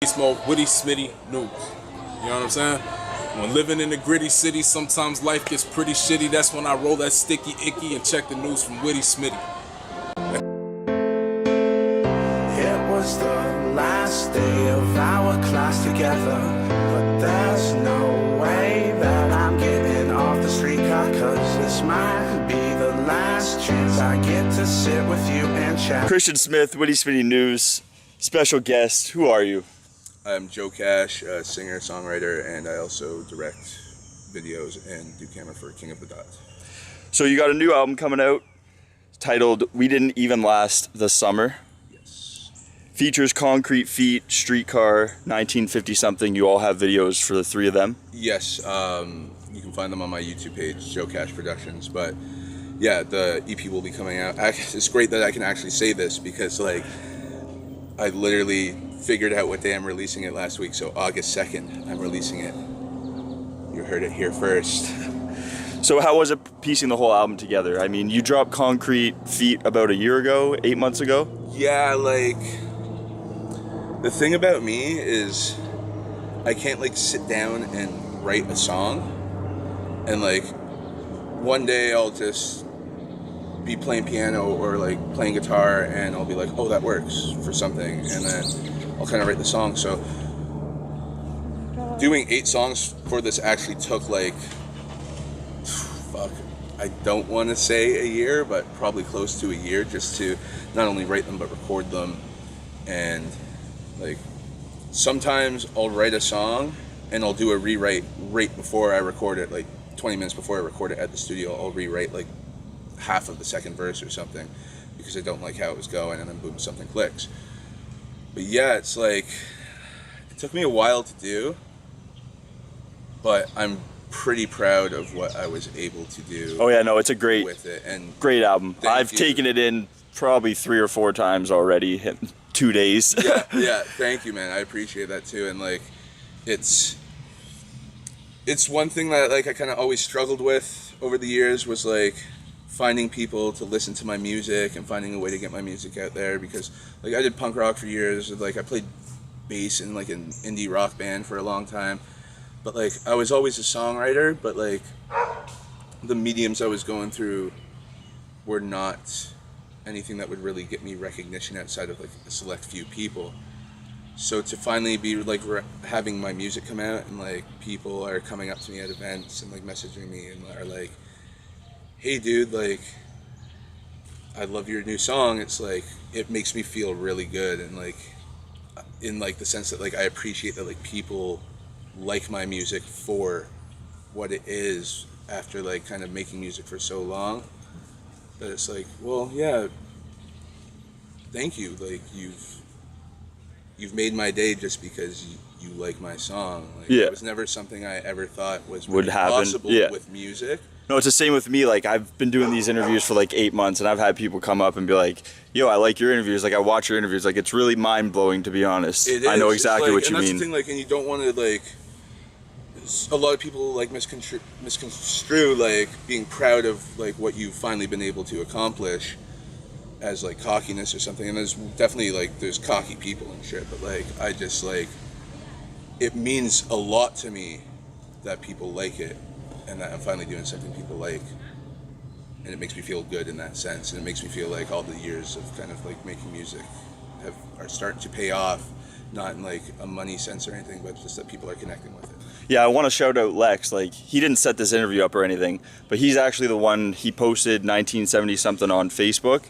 Smoke, Witty, Smitty, news. You know what I'm saying? When living in the gritty city, sometimes life gets pretty shitty. That's when I roll that sticky icky and check the news from Witty, Smitty. It was the last day of our class together, but there's no way that I'm getting off the streetcar, cause this might be the last chance I get to sit with you and chat. Christian Smith, Witty Smitty News, special guest. Who are you? I'm Joe Cash, a singer, songwriter, and I also direct videos and do camera for King of the Dots. So you got a new album coming out titled We Didn't Even Last the Summer. Yes. Features Concrete Feet, Streetcar, 1950 something. You all have videos for the three of them? Yes, you can find them on my YouTube page, Joe Cash Productions. But yeah, the EP will be coming out. It's great that I can actually say this because like I literally figured out what day I'm releasing it last week. So August 2nd, I'm releasing it. You heard it here first. So how was it piecing the whole album together? I mean, you dropped Concrete Feet about a year ago, 8 months ago? Yeah, like the thing about me is I can't like sit down and write a song and like one day I'll just be playing piano or like playing guitar and I'll be like, oh, that works for something, and then I'll kind of write the song. So doing 8 songs for this actually took like I don't want to say a year, but probably close to a year, just to not only write them but record them. And like sometimes I'll write a song and I'll do a rewrite right before I record it, like 20 minutes before I record it at the studio. I'll rewrite like half of the second verse or something because I don't like how it was going, and then boom, something clicks. But yeah, it's like it took me a while to do, but I'm pretty proud of what I was able to do. Oh yeah, no, it's a great with it, and great album. I've you. taken it in probably 3 or 4 times already in 2 days. yeah, thank you, man. I appreciate that too. And like it's one thing that like I kind of always struggled with over the years was like finding people to listen to my music and finding a way to get my music out there, because like I did punk rock for years. Like I played bass in like an indie rock band for a long time, but like I was always a songwriter, but like the mediums I was going through were not anything that would really get me recognition outside of like a select few people. So to finally be like having my music come out and like people are coming up to me at events and like messaging me and are like, hey dude, like I love your new song, it's like it makes me feel really good, and like in like the sense that like I appreciate that like people like my music for what it is after like kind of making music for so long. But it's like, well, yeah, thank you, like you've made my day just because you like my song. Like, yeah, it was never something I ever thought was would happen possible with music. No, it's the same with me. Like I've been doing these interviews for like 8 months, and I've had people come up and be like, yo, I like your interviews, like I watch your interviews. Like it's really mind blowing, to be honest. It is. I know exactly like, what you and mean. that's the thing, like, and you don't want to like a lot of people like misconstrue like being proud of like what you've finally been able to accomplish as like cockiness or something. And there's definitely like there's cocky people and shit, but like I just like it means a lot to me that people like it and that I'm finally doing something people like, and it makes me feel good in that sense, and it makes me feel like all the years of kind of like making music are starting to pay off, not in like a money sense or anything, but just that people are connecting with it. Yeah, I want to shout out Lex. Like, he didn't set this interview up or anything, but he's actually the one, he posted 1970 something on Facebook.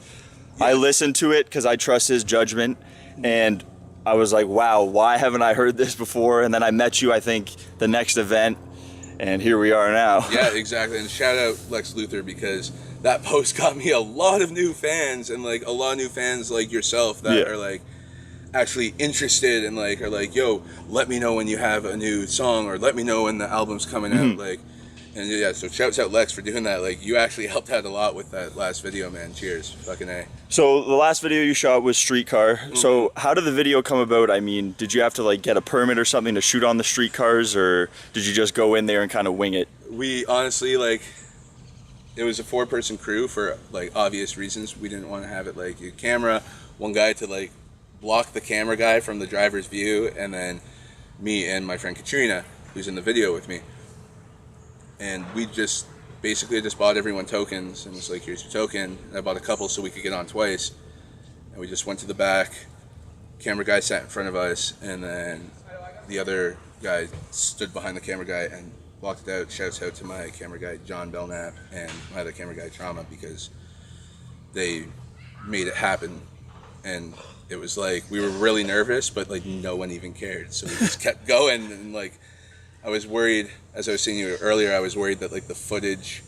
Yeah. I listened to it because I trust his judgment, and I was like, wow, why haven't I heard this before? And then I met you, I think, the next event, and here we are now. Yeah, exactly. And shout out Lex Luthor, because that post got me a lot of new fans, and like a lot of new fans like yourself that are like actually interested and like are like, yo, let me know when you have a new song, or let me know when the album's coming out. Like, and yeah, so shouts out Lex for doing that. Like, you actually helped out a lot with that last video, man. Cheers. Fucking A. So the last video you shot was Streetcar. So how did the video come about? I mean, did you have to like get a permit or something to shoot on the streetcars, or did you just go in there and kind of wing it? We honestly, like, it was a 4-person crew for like obvious reasons. We didn't want to have it like a camera, one guy to like block the camera guy from the driver's view, and then me and my friend Katrina, who's in the video with me. And we just basically just bought everyone tokens and was like, here's your token. And I bought a couple so we could get on twice. And we just went to the back. Camera guy sat in front of us, and then the other guy stood behind the camera guy and walked out. Shouts out to my camera guy John Belknap and my other camera guy Trauma, because they made it happen. And it was like, we were really nervous, but like no one even cared. So we just kept going, and like I was worried, as I was saying to you earlier, I was worried that like the footage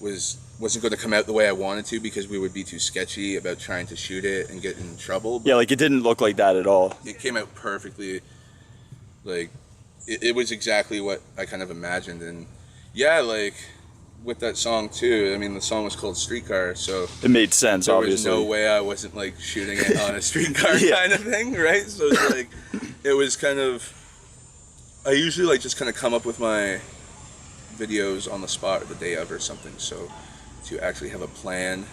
wasn't going to come out the way I wanted to, because we would be too sketchy about trying to shoot it and get in trouble. But Yeah, like it didn't look like that at all. it came out perfectly. Like it was exactly what I kind of imagined. And yeah, like with that song too, I mean, the song was called Streetcar, so It made sense, there obviously. was no way I wasn't like shooting it on a streetcar Yeah. kind of thing, right? So it's like, it was kind of, I usually like just kind of come up with my videos on the spot or the day of or something. So to actually have a plan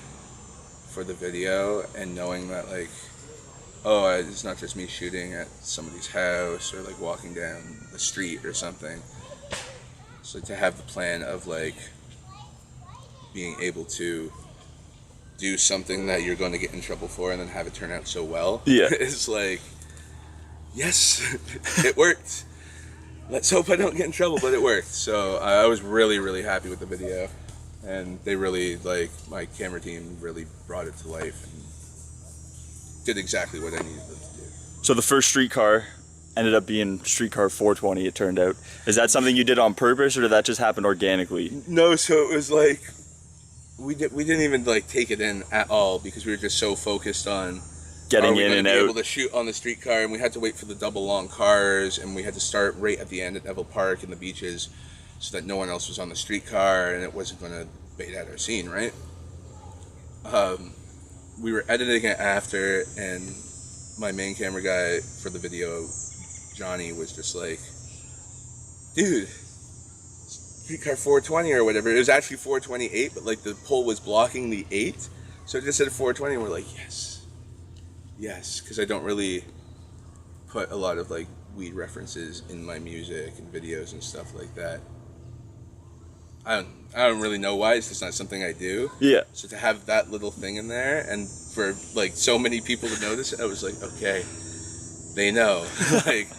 for the video and knowing that like, oh, it's not just me shooting at somebody's house or like walking down the street or something. So to have the plan of like being able to do something that you're going to get in trouble for and then have it turn out so well. Yeah. It's like, yes, it worked. Let's hope I don't get in trouble, but it worked. So I was really, really happy with the video. And they really, like, my camera team really brought it to life and did exactly what I needed them to do. So the first Streetcar ended up being Streetcar 420, it turned out. Is that something you did on purpose, or did that just happen organically? No, so it was like, we didn't even like take it in at all, because we were just so focused on Getting are we in gonna and be out. able to shoot on the streetcar, and we had to wait for the double long cars, and we had to start right at the end at Neville Park and the beaches, so that no one else was on the streetcar and it wasn't going to bait out our scene, right? We were editing it after, and my main camera guy for the video, Johnny, was just like, dude, streetcar 420 or whatever. It was actually 428, but like the pole was blocking the 8, so it just said 420, and we're like, yes, because I don't really put a lot of like weed references in my music and videos and stuff like that. I don't really know why. It's just not something I do. Yeah. So to have that little thing in there, and for like so many people to notice it, I was like, okay, they know. Like,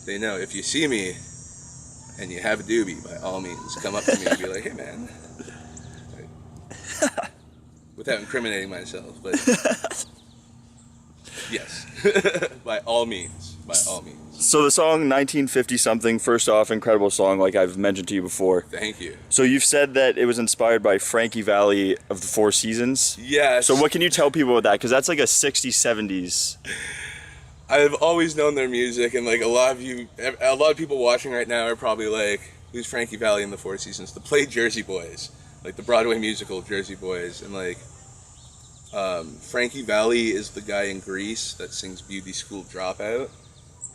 they know. If you see me and you have a doobie, by all means, come up to me and be like, hey man. Like, without incriminating myself, but yes, by all means, by all means. So the song 1950 something, first off, incredible song, like I've mentioned to you before. Thank you. So you've said that it was inspired by Frankie Valli of the Four Seasons. Yes. So what can you tell people about that? Because that's like a 60s, 70s. I've always known their music, and like a lot of people watching right now are probably like, who's Frankie Valli in the Four Seasons? The play Jersey Boys, like the Broadway musical Jersey Boys, and like Frankie Valli is the guy in Grease that sings Beauty School Dropout,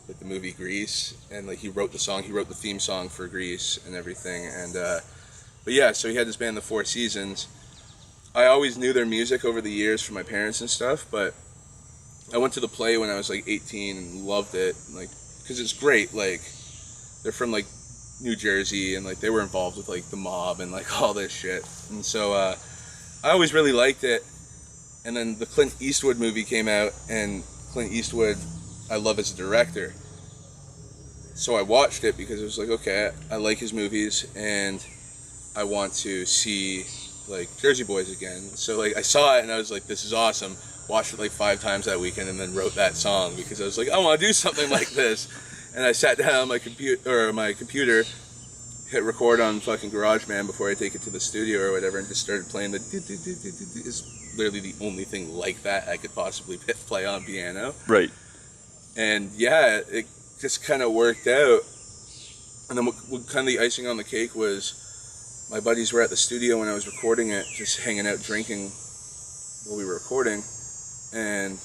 like the movie Grease, and like he wrote the theme song for Grease and everything. And but yeah, so he had this band, the Four Seasons. I always knew their music over the years from my parents and stuff, but I went to the play when I was like 18 and loved it, like, because it's great. Like, they're from like New Jersey, and like they were involved with like the mob and like all this shit, and so I always really liked it. And then the Clint Eastwood movie came out, and Clint Eastwood I love as a director, so I watched it because it was like, okay, I like his movies and I want to see like Jersey Boys again. So like I saw it and I was like, this is awesome. Watched it like 5 times that weekend, and then wrote that song because I was like, I want to do something like this. And I sat down on my computer, hit record on fucking GarageBand before I take it to the studio or whatever, and just started playing the it's literally the only thing like that I could possibly play on piano. Right. And yeah, it just kind of worked out. And then what kind of the icing on the cake was, my buddies were at the studio when I was recording it, just hanging out drinking while we were recording, and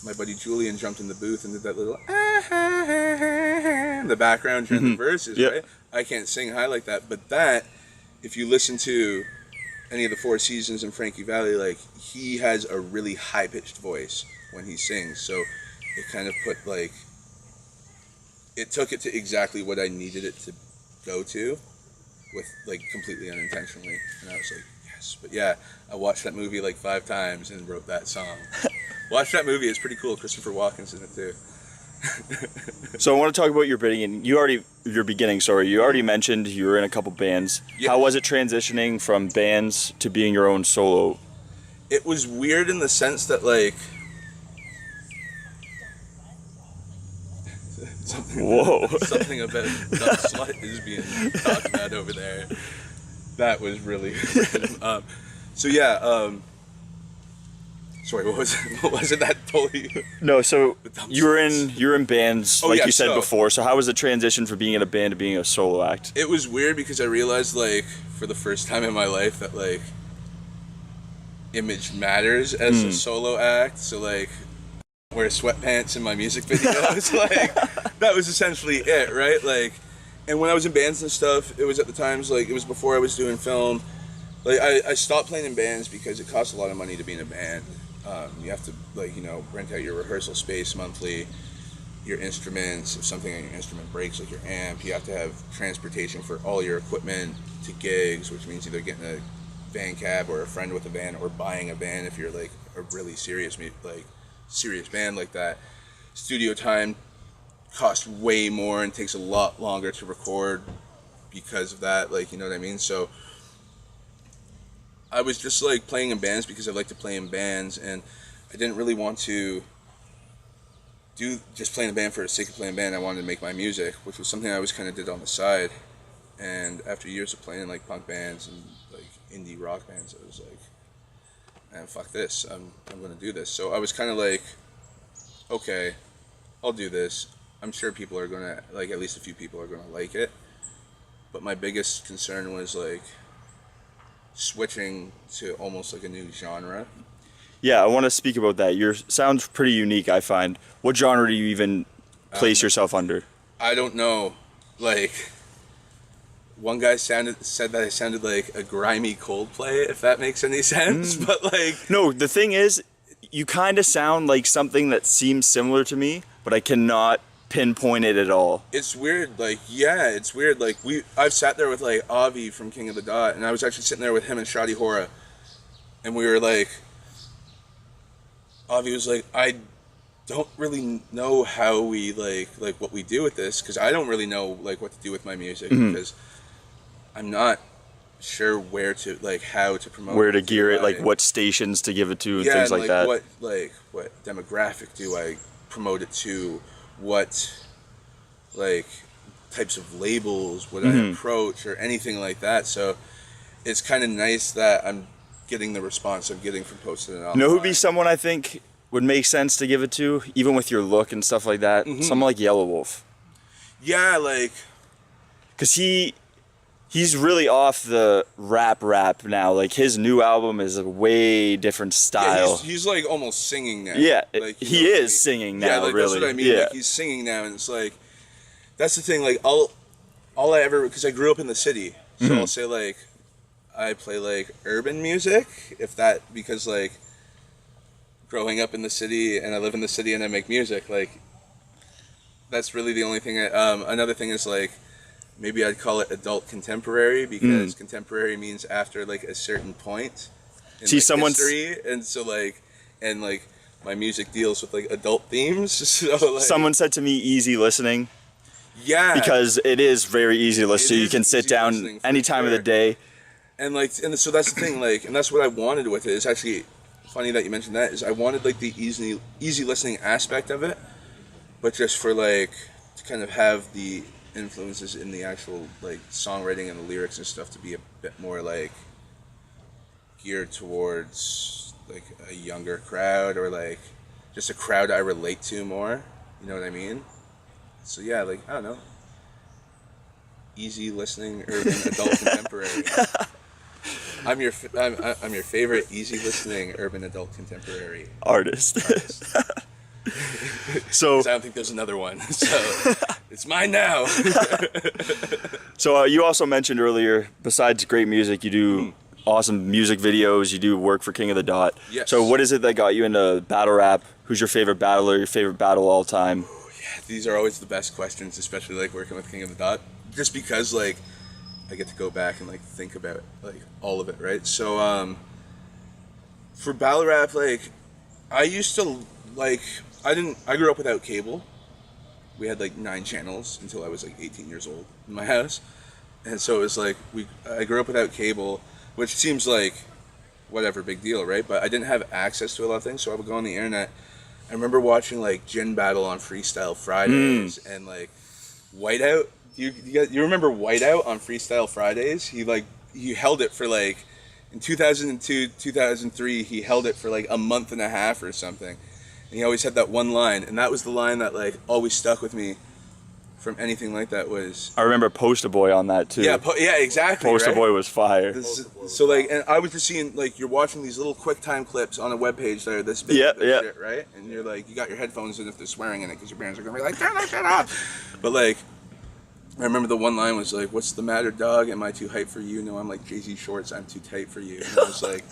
my buddy Julian jumped in the booth and did that little in the background during the verses, Yep. right? I can't sing high like that, but that, if you listen to any of the Four Seasons and Frankie Valli, like, he has a really high-pitched voice when he sings, so it kind of put like, it took it to exactly what I needed it to go to, with like completely unintentionally, and I was like, yes. But yeah, I watched that movie like 5 times and wrote that song. Watch that movie; it's pretty cool. Christopher Walken's in it too. So I want to talk about your beginning. You already mentioned you were in a couple bands. Yeah. How was it transitioning from bands to being your own solo? It was weird in the sense that like something about dumb slut is being talked about over there. That was really random. So yeah, sorry, what was it that totally? No, so The dumb you were sluts. in bands, Oh, like yeah, you said so- before. So how was the transition from being in a band to being a solo act? It was weird because I realized like for the first time in my life that like image matters as a solo act. So like wear sweatpants in my music videos. Like that was essentially it, right? Like, and when I was in bands and stuff, it was at the times like it was before I was doing film. Like I stopped playing in bands because it costs a lot of money to be in a band. You have to like rent out your rehearsal space monthly, your instruments. If something on your instrument breaks, like your amp, you have to have transportation for all your equipment to gigs, which means either getting a van cab or a friend with a van, or buying a van if you're like a really serious band like that. Studio time costs way more and takes a lot longer to record because of that, like, you know what I mean? So I was just like playing in bands because I like to play in bands, and I didn't really want to do just playing a band for the sake of playing a band. I wanted to make my music, which was something I always kind of did on the side. And after years of playing in like punk bands and like indie rock bands, I was like, man, fuck this, I'm gonna do this. So I was kind of like, okay, I'll do this. I'm sure people are gonna, like, at least a few people are gonna like it. But my biggest concern was like switching to almost like a new genre. Yeah, I want to speak about that. Your sound's pretty unique, I find. What genre do you even place yourself under? I don't know. Like, one guy said that I sounded like a grimy Coldplay, if that makes any sense. But like, No, the thing is, you kind of sound like something that seems similar to me, but I cannot pinpoint it at all. it's weird. Like, yeah, it's weird. Like, I've sat there with like Avi from King of the Dot, and I was actually sitting there with him and Shadi Hora, and we were like, Avi was like, I don't really know how we like what we do with this, because I don't really know like what to do with my music, because I'm not sure where to like how to promote Where to it. gear it, Do like I- what stations to give it to, and yeah, things and, like that. what demographic do I promote it to? What like types of labels would I approach, or anything like that? So it's kind of nice that I'm getting the response I'm getting from posting it online. You know who'd be someone I think would make sense to give it to, even with your look and stuff like that? Someone like Yellow Wolf. Yeah, like, Because he's really off the rap now. Like, his new album is a way different yeah, style. he's like almost singing now. Yeah, like, you he know what I is mean? singing Yeah, now, like, really. that's what I mean. Yeah. Like, he's singing now, and it's like, that's the thing. Like, all I ever, because I grew up in the city, so I'll say like, I play like urban music, because like, growing up in the city, and I live in the city, and I make music, like, that's really the only thing. Another thing is like, maybe I'd call it adult contemporary, because contemporary means after like a certain point in See, like, someone's- history, and so like, and like my music deals with like adult themes. So like, Someone said to me, easy listening, yeah, because it is very easy to listen. It You is can sit easy down listening, for any time of the sure. day. and like, and so that's the thing. Like, and that's what I wanted with it. It's actually funny that you mentioned that. Is I wanted like the easy listening aspect of it, but just for like to kind of have the influences in the actual like songwriting and the lyrics and stuff to be a bit more like geared towards like a younger crowd, or like just a crowd I relate to more. You know what I mean? So yeah, like, I don't know. Easy listening urban adult contemporary. I'm your favorite easy listening urban adult contemporary Artist. So 'Cause I don't think there's another one. So it's mine now. you also mentioned earlier, besides great music, you do awesome music videos. You do work for King of the Dot. Yes. So what is it that got you into battle rap? Who's your favorite battler? Your favorite battle all time? Yeah, these are always the best questions, especially like working with King of the Dot, just because like I get to go back and like think about like all of it, right? So for battle rap, like I used to like I grew up without cable. We had like 9 channels until I was like 18 years old in my house. And so it was like I grew up without cable, which seems like whatever, big deal, right? But I didn't have access to a lot of things, so I would go on the internet. I remember watching like Gin Battle on Freestyle Fridays and like Whiteout. You remember Whiteout on Freestyle Fridays? He held it for like in 2002, 2003. He held it for like a month and a half or something. And he always had that one line, and that was the line that like always stuck with me from anything like that was... I remember Poster Boy on that too. Yeah, yeah, exactly. Poster right? Boy was fire. So like, and I was just seeing like you're watching these little quick time clips on a webpage that are this big, shit, right? And you're like, you got your headphones in if they're swearing in it because your parents are gonna be like, turn that shit off. But like, I remember the one line was like, "What's the matter, dog? Am I too hype for you? No, I'm like Jay-Z shorts. I'm too tight for you." And I was like,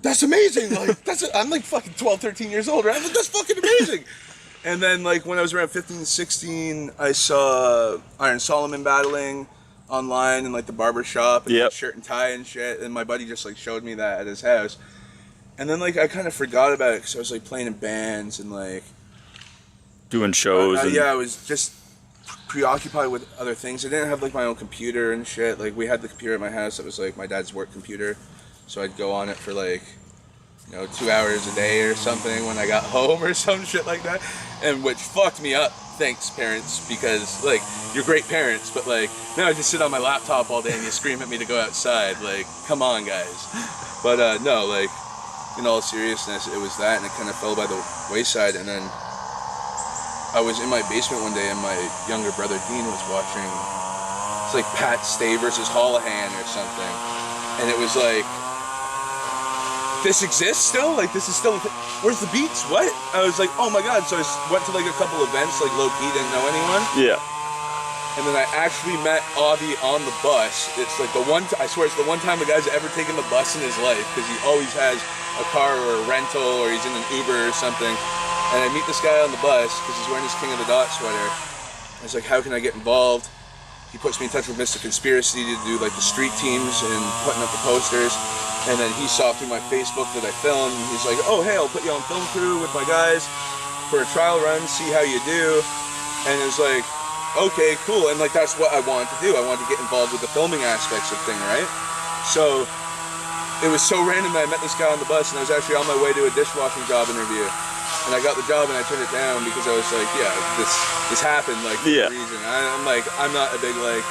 that's amazing. Like I'm like fucking 12, 13 years old, right? I'm like, that's fucking amazing. And then like when I was around 15, 16, I saw Iron Solomon battling online in like the barber shop and like, shirt and tie and shit. And my buddy just like showed me that at his house. And then like I kind of forgot about it because I was like playing in bands and like doing shows. Yeah, I was just preoccupied with other things. I didn't have like my own computer and shit. Like we had the computer at my house that was like my dad's work computer. So I'd go on it for like, 2 hours a day or something when I got home or some shit like that. And which fucked me up, thanks parents, because like, you're great parents, but like, now I just sit on my laptop all day and you scream at me to go outside. Like, come on guys. But no, like, in all seriousness, it was that and it kind of fell by the wayside. And then I was in my basement one day and my younger brother Dean was watching, it's like Pat Stay versus Holohan or something. And it was like, this exists still? Like, this is still, where's the beats? What? I was like, oh my god. So I went to like a couple events, like low-key, didn't know anyone. Yeah. And then I actually met Avi on the bus. It's like I swear it's the one time the guy's ever taken the bus in his life, because he always has a car or a rental, or he's in an Uber or something. And I meet this guy on the bus, because he's wearing his King of the Dot sweater. I was like, how can I get involved? He puts me in touch with Mr. Conspiracy to do like the street teams and putting up the posters. And then he saw through my Facebook that I filmed. And he's like, oh, hey, I'll put you on film crew with my guys for a trial run, see how you do. And it was like, okay, cool. And like, that's what I wanted to do. I wanted to get involved with the filming aspects of thing, right? So it was so random that I met this guy on the bus and I was actually on my way to a dishwashing job interview. And I got the job and I turned it down because I was like, yeah, this happened like for a reason. I'm like, I'm not a big like,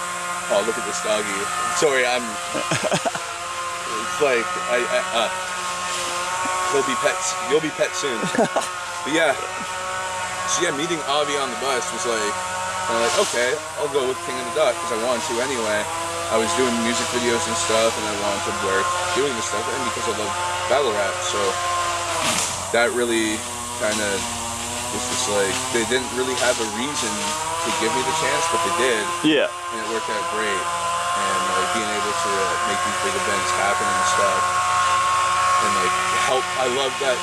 oh, look at this doggy. Sorry, it's like you'll be pet soon. But yeah. So yeah, meeting Avi on the bus was like, I'm like, okay, I'll go with King of the Dot because I wanted to anyway. I was doing music videos and stuff and I wanted to work doing this stuff and because I love battle rap. So that really kind of was just like, they didn't really have a reason to give me the chance, but they did. Yeah. And it worked out great. And like being able to make these big events happen and stuff. And like help, I love that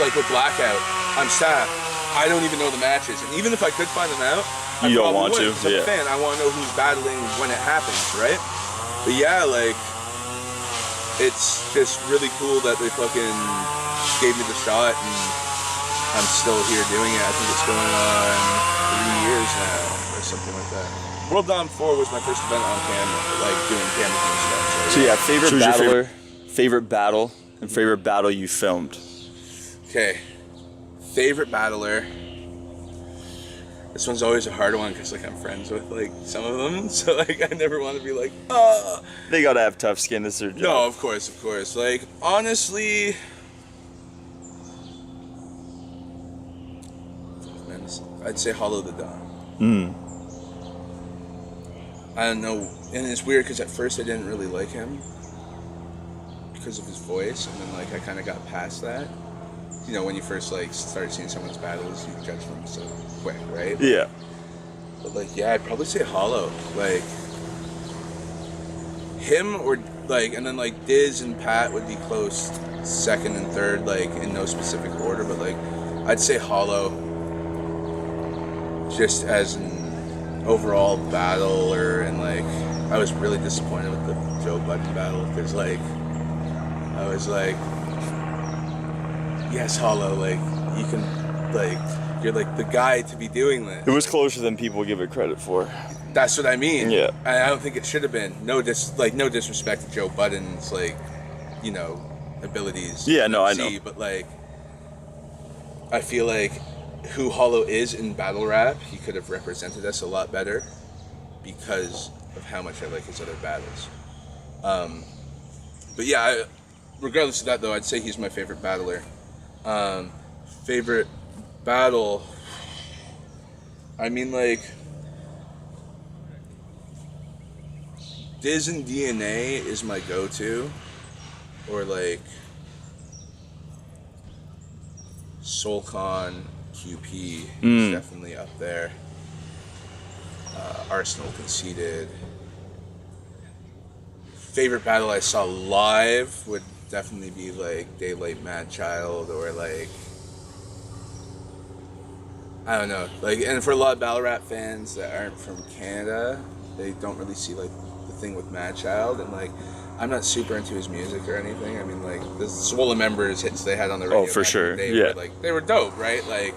like with Blackout, I'm staff. I don't even know the matches. And even if I could find them out, I don't want would, to. I'm a fan. I want to know who's battling when it happens, right? But yeah, like, it's just really cool that they fucking gave me the shot and I'm still here doing it. I think it's going on 3 years now or something like that. World Dom 4 was my first event on camera, like doing camera and stuff. So yeah, favorite battler, favorite battle, and favorite battle you filmed. Okay, favorite battler. This one's always a hard one because like I'm friends with like some of them, so like I never want to be like, oh. They gotta have tough skin. This is their job. No, of course. Like honestly, man, I'd say Hollow the Dawn. I don't know, and it's weird because at first I didn't really like him because of his voice, and then like I kind of got past that. You know, when you first like start seeing someone's battles, you judge them so quick, right? Yeah. But like, yeah, I'd probably say Hollow. Like, him or like, and then like Diz and Pat would be close second and third, like in no specific order, but like I'd say Hollow just as an overall battler. And like I was really disappointed with the Joe Budden battle because like I was like, yes, Hollow, like you can, like you're like the guy to be doing this. It was closer than people give it credit for. That's what I mean. Yeah. And I don't think it should have been. No disrespect to Joe Budden's, like, you know, abilities. Yeah, no, I know. But like, I feel like who Hollow is in battle rap, he could have represented us a lot better because of how much I like his other battles. But yeah, regardless of that though, I'd say he's my favorite battler. Favorite battle, I mean, like, Diz and DNA is my go-to, or like Soulcon QP is definitely up there. Arsenal Conceited. Favorite battle I saw live would definitely be like Daylight Mad Child, or like, I don't know, like, and for a lot of battle rap fans that aren't from Canada, they don't really see like the thing with Mad Child, and like I'm not super into his music or anything. I mean, like the Swollen Members hits they had on the radio, for sure, were, like, they were dope, right? Like,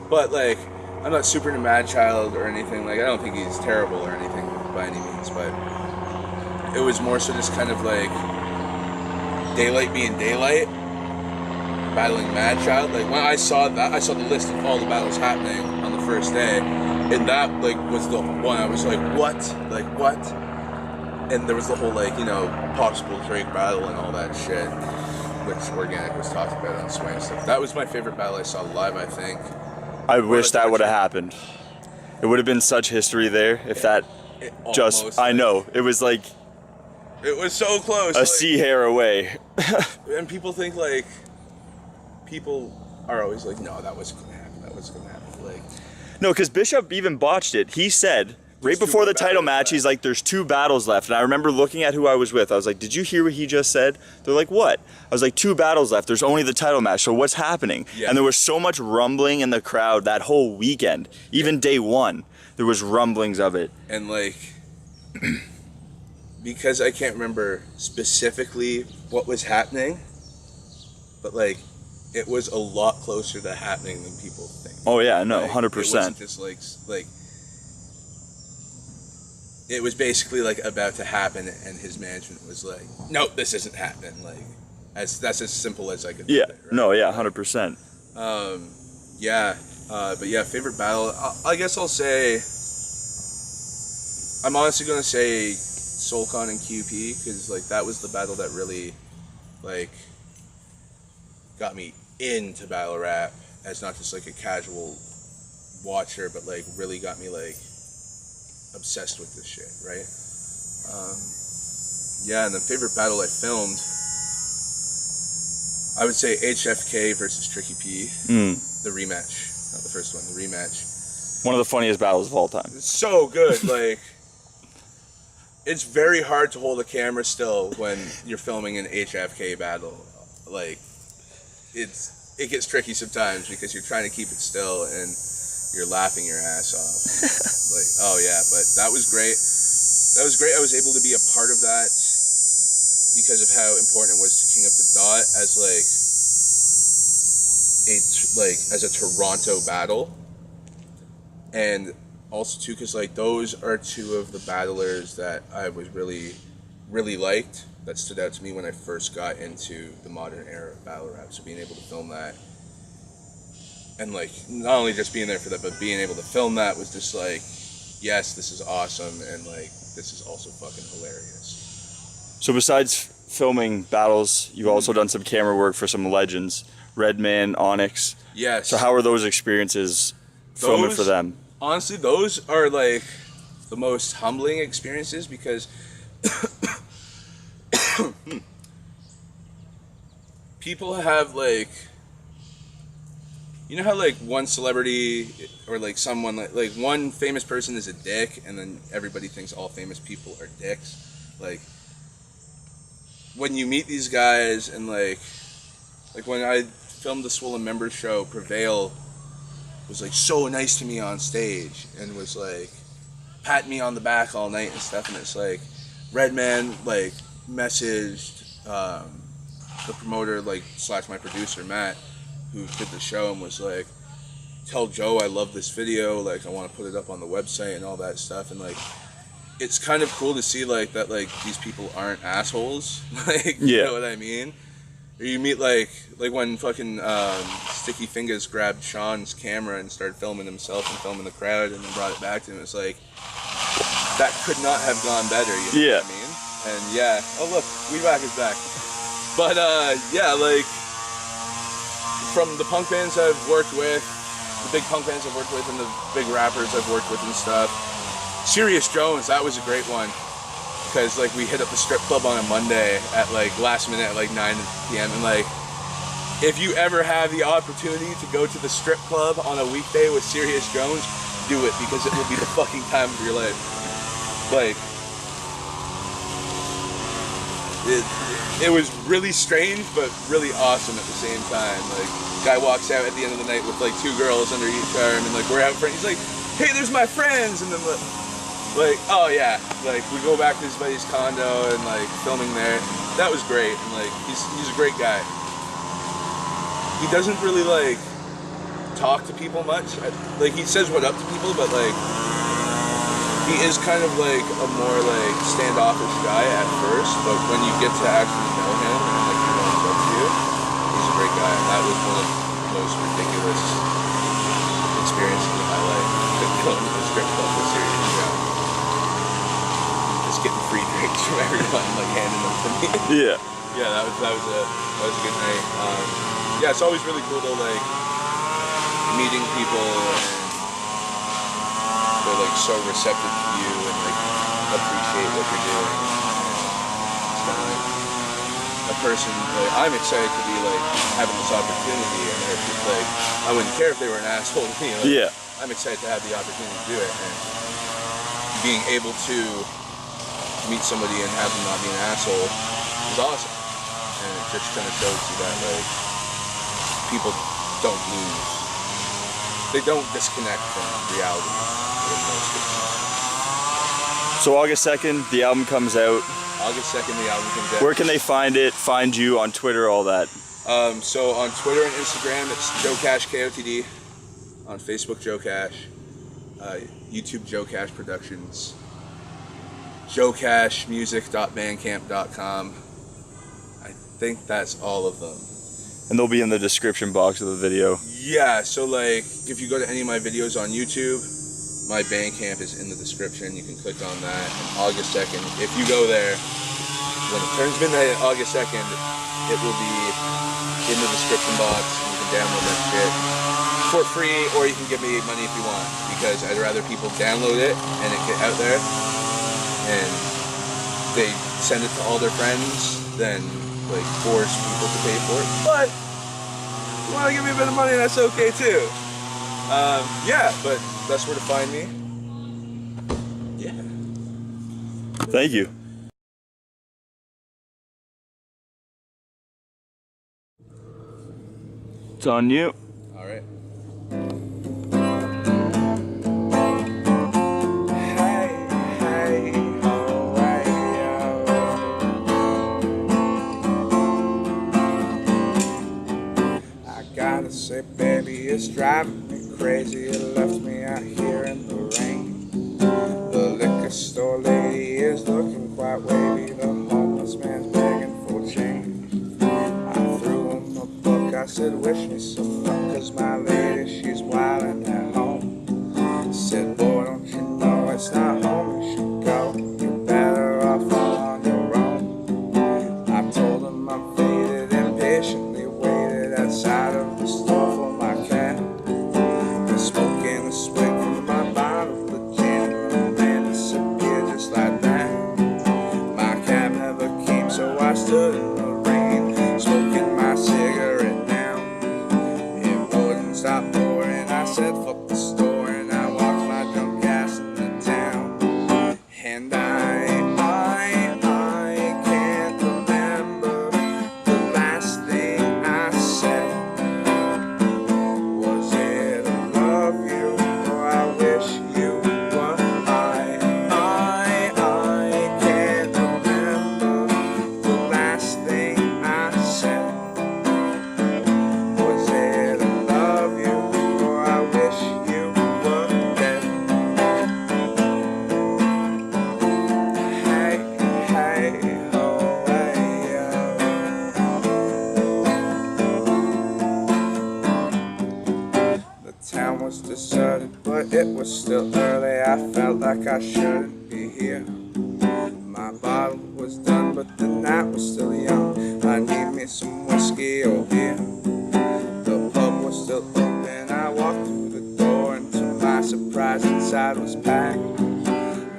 but like I'm not super into Mad Child or anything. Like I don't think he's terrible or anything by any means, but it was more so just kind of like Daylight being Daylight, battling Mad Child. Like when I saw that, I saw the list of all the battles happening on the first day, and that like was the one I was like, what? Like what? And there was the whole like, you know, Possible Drake battle and all that shit, which Organic was talking about on Swing stuff. That was my favorite battle I saw live, I think. I wish that would have happened. It would have been such history there if that just, almost, I know, it was like it was so close. a sea hair away. And people think like, people are always like, no, that wasn't gonna happen. That wasn't gonna happen. Like, No, because Bishop even botched it. He said right before the title match, he's like, "There's 2 battles left." And I remember looking at who I was with. I was like, "Did you hear what he just said?" They're like, "What?" I was like, 2 battles left. There's only the title match. So what's happening? Yeah. And there was so much rumbling in the crowd that whole weekend. Even day 1, there was rumblings of it. and like, because I can't remember specifically what was happening, but like, it was a lot closer to happening than people think. Oh yeah, no, Like, 100%. It wasn't just like it was basically like about to happen, and his management was like, "Nope, this isn't happening." Like, that's as simple as I could. Yeah, put it, right? no, yeah, 100%. Yeah, but yeah, favorite battle. I guess I'll say. I'm honestly gonna say Soulcon and QP, because like that was the battle that really, like, got me into battle rap as not just like a casual watcher, but like really got me like obsessed with this shit, right? Yeah, and the favorite battle I filmed, I would say HFK versus Tricky P, the rematch, not the first one, the rematch. One of the funniest battles of all time. It's so good, like, it's very hard to hold a camera still when you're filming an HFK battle. Like, it gets tricky sometimes because you're trying to keep it still and you're laughing your ass off. Like, oh yeah, but that was great. That was great. I was able to be a part of that because of how important it was to King Up the Dot as as a Toronto battle, and also too because like those are 2 of the battlers that I was really, really liked, that stood out to me when I first got into the modern era of battle rap. So being able to film that, and like not only just being there for that, but being able to film that was just like, yes, this is awesome, and like this is also fucking hilarious. So besides filming battles, you've also done some camera work for some legends, Redman, Onyx. Yes. So how are those experiences filming for them? Honestly, those are like the most humbling experiences because people have like, you know how like one celebrity or like someone like one famous person is a dick, and then everybody thinks all famous people are dicks. Like when you meet these guys and like when I filmed the Swollen Members show, Prevail was like so nice to me on stage and was like patting me on the back all night and stuff, and it's like Redman like messaged the promoter like / my producer Matt, who did the show, and was like, tell Joe I love this video, like I want to put it up on the website and all that stuff. And like it's kind of cool to see like that like these people aren't assholes. Like you know what I mean? Or you meet like when fucking Sticky Fingers grabbed Sean's camera and started filming himself and filming the crowd and then brought it back to him. It's like that could not have gone better, you know what I mean? And yeah, oh look, Weed Whack is back. But yeah, like from the punk bands I've worked with, the big punk bands I've worked with, and the big rappers I've worked with and stuff, Serious Jones, that was a great one. Because like we hit up the strip club on a Monday at like last minute at like 9 p.m. and like if you ever have the opportunity to go to the strip club on a weekday with Serious Jones, do it, because it will be the fucking time of your life. Like it was really strange but really awesome at the same time. Like guy walks out at the end of the night with like 2 girls under each arm and like we're out front. He's like, hey, there's my friends, and then like, oh yeah, like we go back to his buddy's condo and like filming there. That was great, and like he's a great guy. He doesn't really like talk to people much. Like he says what up to people, but like he is kind of like a more like standoffish guy at first. But when you get to actually know him and like he wants up to you, he's a great guy. And that was one of the most ridiculous experiences in my life. Going to the strip club with Serious Jones. Getting free drinks from everyone, like handing them to me. Yeah. Yeah, that was a good night. Yeah, it's always really cool to like meeting people and they're like so receptive to you and like appreciate what you're doing. It's kind of like a person. Like I'm excited to be like having this opportunity, and if like I wouldn't care if they were an asshole to me. Like, I'm excited to have the opportunity to do it, and being able to meet somebody and have them not be an asshole is awesome. And it just kind of shows you that like people don't lose. They don't disconnect from reality in most cases. So August 2nd, the album comes out. August 2nd, the album comes out. Where can they find it, find you on Twitter, all that? So on Twitter and Instagram, it's Joe Cash KOTD. On Facebook, Joe Cash. YouTube, Joe Cash Productions. joecashmusic.bandcamp.com. I think that's all of them. And they'll be in the description box of the video. Yeah, so like if you go to any of my videos on YouTube, my Bandcamp is in the description. You can click on that. And August 2nd, if you go there, when it turns midnight on August 2nd, it will be in the description box, and you can download that shit for free, or you can give me money if you want, because I'd rather people download it and it get out there and they send it to all their friends than like force people to pay for it. But if you want to give me a bit of money, that's okay too. Yeah, but that's where to find me. Yeah. Thank you. It's on you. All right. Say, baby, it's driving me crazy. You left me out here in the rain. The liquor store lady is looking quite wavy. The homeless man's begging for change. I threw him a book. I said, wish me some luck, 'cause my lady, she's wildin' at home. I said, boy, don't you know it's not home you should go? You're better off on your own. I told him I'm faded and patiently waited outside of the store. In the rain, smoking my cigarette down. started, but it was still early. I felt like I shouldn't be here. My bottle was done, but the night was still young. I need me some whiskey or beer. The pub was still open. I walked through the door, and to my surprise, inside was packed.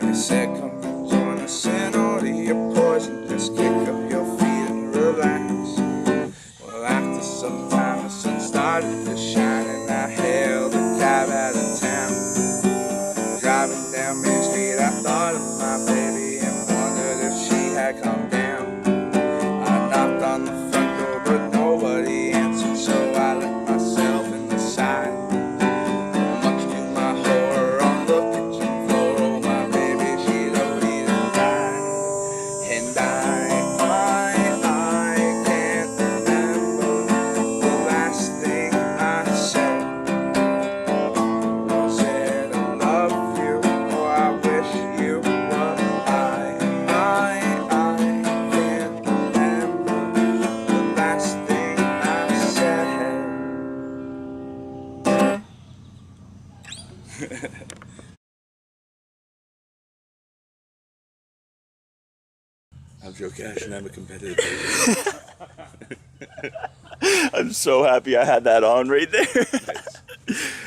They said, come and join us and order your poison. Just kick up your feet and relax. Well, after some time, the sun started to shine, and I hailed a cab out of town. Driving down Main Street, I thought of my baby and wondered if she had come down. I knocked on the front door, but nobody answered, so I let myself in the side. Much to my horror, on the kitchen floor, oh my baby, she'd already died. And I can't remember the last thing I said. Was it I love you or I wish you were? I can't remember the last thing I said. I'm Joe Cash and I'm a competitive baby. I'm so happy I had that on right there. Nice.